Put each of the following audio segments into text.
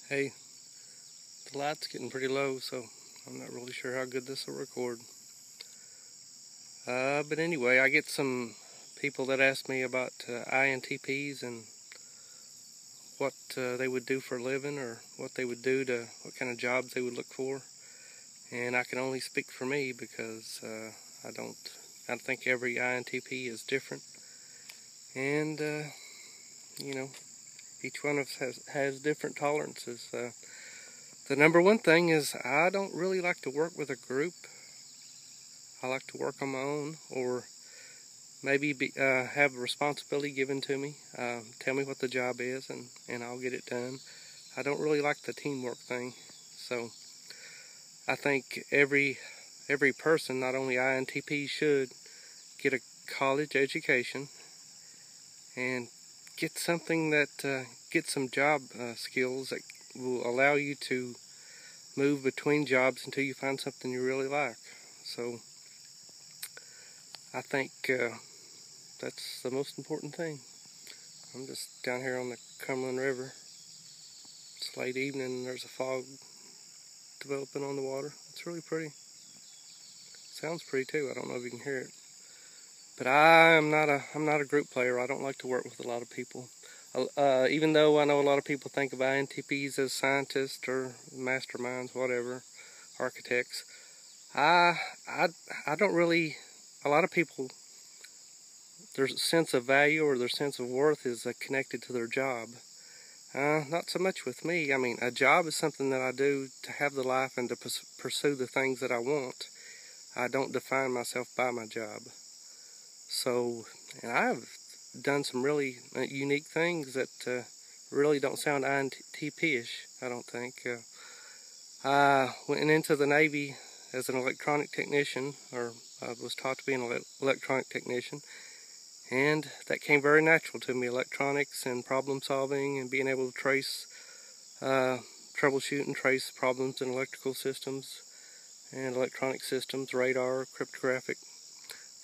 Hey, the light's getting pretty low, so I'm not really sure how good this will record. But anyway, I get some people that ask me about INTPs and what they would do for a living, or what they would do what kind of jobs they would look for. And I can only speak for me because I think every INTP is different. And, each one of us has different tolerances. The number one thing is I don't really like to work with a group. I like to work on my own, or maybe have a responsibility given to me. Tell me what the job is, and I'll get it done. I don't really like the teamwork thing. So I think every person, not only INTP, should get a college education and get something that get some job skills that will allow you to move between jobs until you find something you really like. So I think that's the most important thing. I'm just down here on the Cumberland River. It's late evening and there's a fog developing on the water. It's really pretty. Sounds pretty too. I don't know if you can hear it. But I'm not a group player. I don't like to work with a lot of people. Even though I know a lot of people think of INTPs as scientists or masterminds, whatever, architects. I don't really. A lot of people, their sense of value or their sense of worth is connected to their job. Not so much with me. I mean, a job is something that I do to have the life and to pursue the things that I want. I don't define myself by my job. So, and I've done some really unique things that really don't sound INTP-ish, I don't think. I went into the Navy as an electronic technician, or I was taught to be an electronic technician, and that came very natural to me, electronics and problem solving and being able to troubleshoot and trace problems in electrical systems and electronic systems, radar, cryptographic.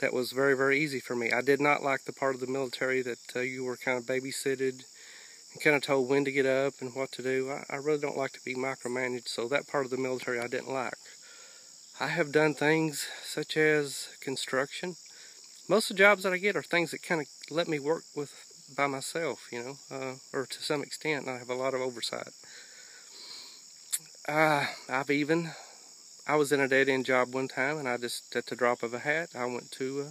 That was very, very easy for me. I did not like the part of the military that you were kind of babysitted and kind of told when to get up and what to do. I really don't like to be micromanaged, so that part of the military I didn't like. I have done things such as construction. Most of the jobs that I get are things that kind of let me work by myself, or to some extent. I have a lot of oversight. I was in a dead-end job one time, and I just, at the drop of a hat, I went to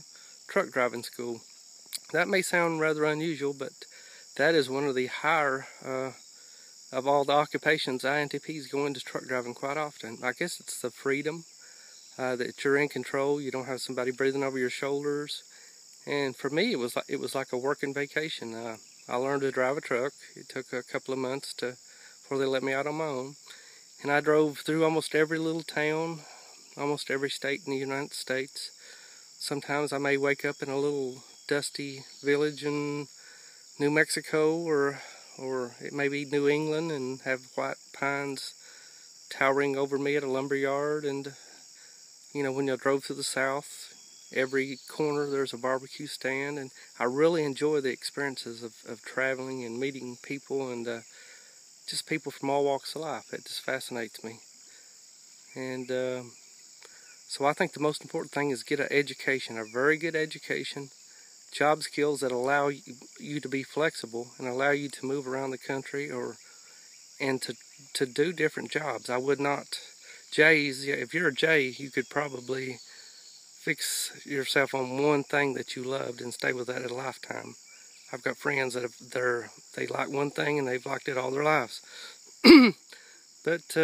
truck driving school. That may sound rather unusual, but that is one of the higher of all the occupations. INTPs go into truck driving quite often. I guess it's the freedom that you're in control. You don't have somebody breathing over your shoulders. And for me, it was like a working vacation. I learned to drive a truck. It took a couple of months before they let me out on my own. And I drove through almost every little town, almost every state in the United States. Sometimes I may wake up in a little dusty village in New Mexico, or it may be New England, and have white pines towering over me at a lumber yard. And, when I drove through the South, every corner there's a barbecue stand. And I really enjoy the experiences of traveling and meeting people, and just people from all walks of life. It just fascinates me. And so I think the most important thing is get an education, a very good education, job skills that allow you to be flexible and allow you to move around the country, and to do different jobs. I would not, J's, if you're a J, you could probably fix yourself on one thing that you loved and stay with that a lifetime. I've got friends that they like one thing and they've liked it all their lives. But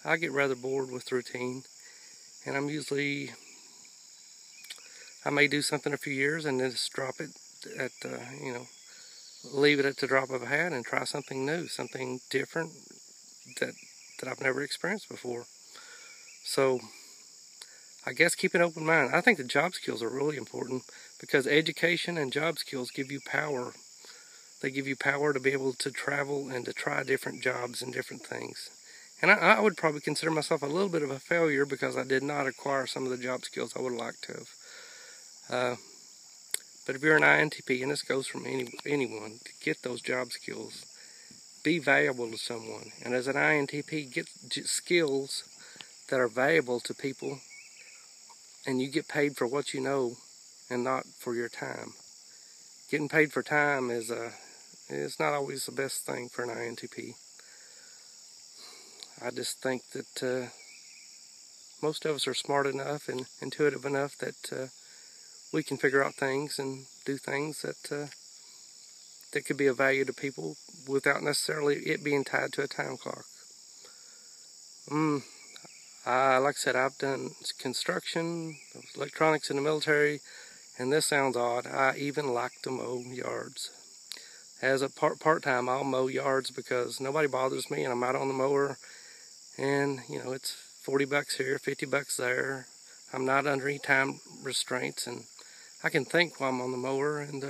I get rather bored with routine, and I may do something a few years and then just drop it leave it at the drop of a hat and try something new, something different that I've never experienced before. So I guess keep an open mind. I think the job skills are really important, because education and job skills give you power. They give you power to be able to travel and to try different jobs and different things. And I would probably consider myself a little bit of a failure because I did not acquire some of the job skills I would have liked to have. But if you're an INTP, and this goes from anyone, to get those job skills be valuable to someone. And as an INTP, get skills that are valuable to people, and you get paid for what you know and not for your time. Getting paid for time is not always the best thing for an INTP. I just think that most of us are smart enough and intuitive enough that we can figure out things and do things that could be of value to people without necessarily it being tied to a time clock. Like I said, I've done construction, electronics in the military, and this sounds odd, I even like to mow yards. As a part-time, I'll mow yards because nobody bothers me, and I'm out on the mower, and you know, it's 40 bucks here, 50 bucks there. I'm not under any time restraints, and I can think while I'm on the mower, and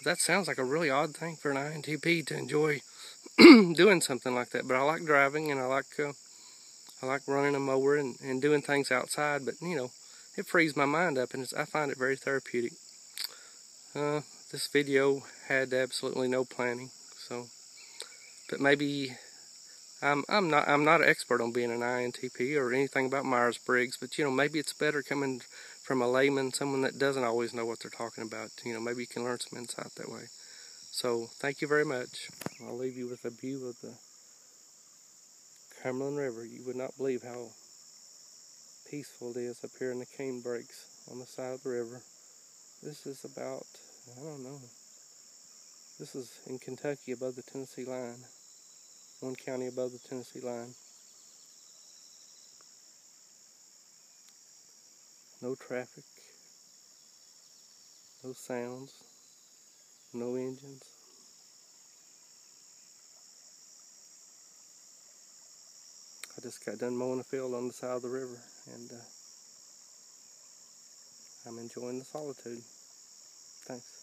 that sounds like a really odd thing for an INTP to enjoy doing something like that. But I like driving, and I like running a mower and doing things outside, but you know, it frees my mind up, and I find it very therapeutic. This video had absolutely no planning, so, but maybe I'm not an expert on being an INTP or anything about Myers-Briggs, but you know, maybe it's better coming from a layman, someone that doesn't always know what they're talking about. You know, maybe you can learn some insight that way. So thank you very much. I'll leave you with a view of the Cumberland River. You would not believe how peaceful it is up here in the cane breaks on the side of the river. This is about, I don't know, this is in Kentucky above the Tennessee line, one county above the Tennessee line. No traffic, no sounds, no engines. I just got done mowing a field on the side of the river, and I'm enjoying the solitude. Thanks.